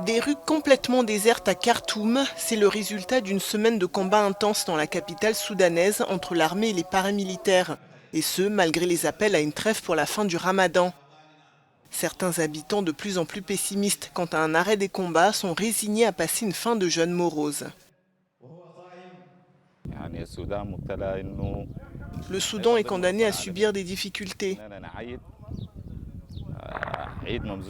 Des rues complètement désertes à Khartoum, c'est le résultat d'une semaine de combats intenses dans la capitale soudanaise entre l'armée et les paramilitaires. Et ce, malgré les appels à une trêve pour la fin du Ramadan. Certains habitants de plus en plus pessimistes quant à un arrêt des combats sont résignés à passer une fin de jeûne morose. Le Soudan est condamné à subir des difficultés.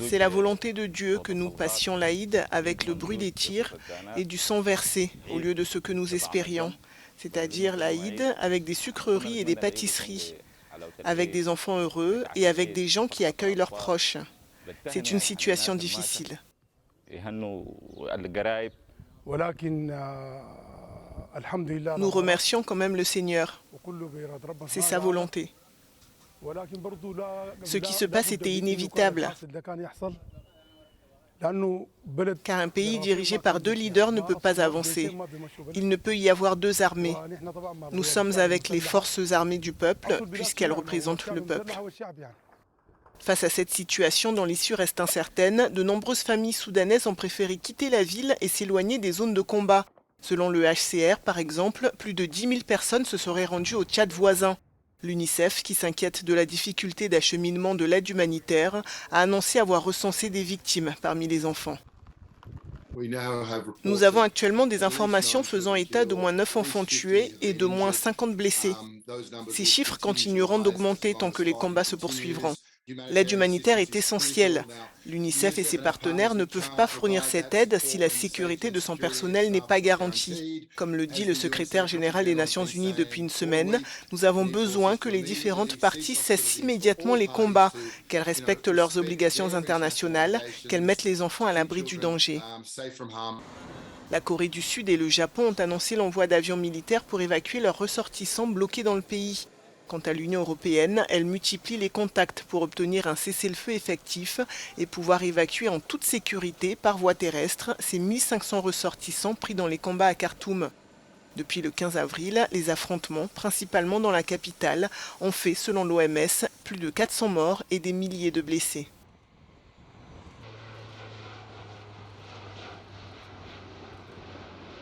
C'est la volonté de Dieu que nous passions l'Aïd avec le bruit des tirs et du sang versé, au lieu de ce que nous espérions, c'est-à-dire l'Aïd avec des sucreries et des pâtisseries, avec des enfants heureux et avec des gens qui accueillent leurs proches. C'est une situation difficile. Nous remercions quand même le Seigneur. C'est sa volonté. Ce qui se passe était inévitable, car un pays dirigé par deux leaders ne peut pas avancer. Il ne peut y avoir deux armées. Nous sommes avec les forces armées du peuple, puisqu'elles représentent le peuple. Face à cette situation dont l'issue reste incertaine, de nombreuses familles soudanaises ont préféré quitter la ville et s'éloigner des zones de combat. Selon le HCR, par exemple, plus de 10 000 personnes se seraient rendues au Tchad voisin. L'UNICEF, qui s'inquiète de la difficulté d'acheminement de l'aide humanitaire, a annoncé avoir recensé des victimes parmi les enfants. Nous avons actuellement des informations faisant état d'au moins 9 enfants tués et d'au moins 50 blessés. Ces chiffres continueront d'augmenter tant que les combats se poursuivront. L'aide humanitaire est essentielle. L'UNICEF et ses partenaires ne peuvent pas fournir cette aide si la sécurité de son personnel n'est pas garantie. Comme le dit le secrétaire général des Nations Unies depuis une semaine, nous avons besoin que les différentes parties cessent immédiatement les combats, qu'elles respectent leurs obligations internationales, qu'elles mettent les enfants à l'abri du danger. La Corée du Sud et le Japon ont annoncé l'envoi d'avions militaires pour évacuer leurs ressortissants bloqués dans le pays. Quant à l'Union européenne, elle multiplie les contacts pour obtenir un cessez-le-feu effectif et pouvoir évacuer en toute sécurité par voie terrestre ces 1500 ressortissants pris dans les combats à Khartoum. Depuis le 15 avril, les affrontements, principalement dans la capitale, ont fait, selon l'OMS, plus de 400 morts et des milliers de blessés.